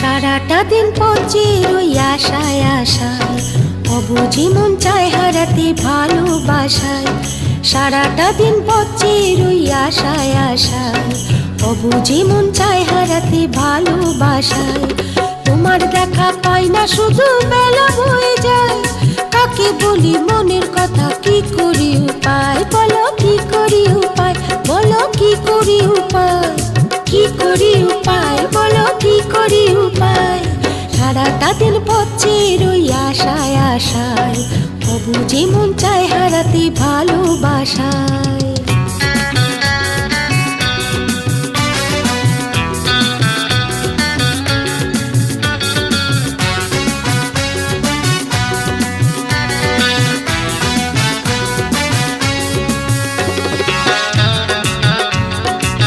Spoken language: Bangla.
সারাটা দিন পচে রই আশায় আশায়, অবুঝি মন চায় হারাতে ভালোবাসায়। সারাটা দিন পচে রই আশায় আশায়, অবুঝি মন চায় হারাতে ভালোবাসায়। তোমার দেখা পাই না শুধু বেলা হয়ে যায়, কাকে বলি মনের কথা, কি করি উপায় বলো, কি করি উপায় বলো, কি করি উপায়, কি করি উপায় বলো, কি করি উপায়। সারাটা দিন পচে রই আশায় আশায়, অবুঝি মন চায় হারাতে ভালোবাসায়।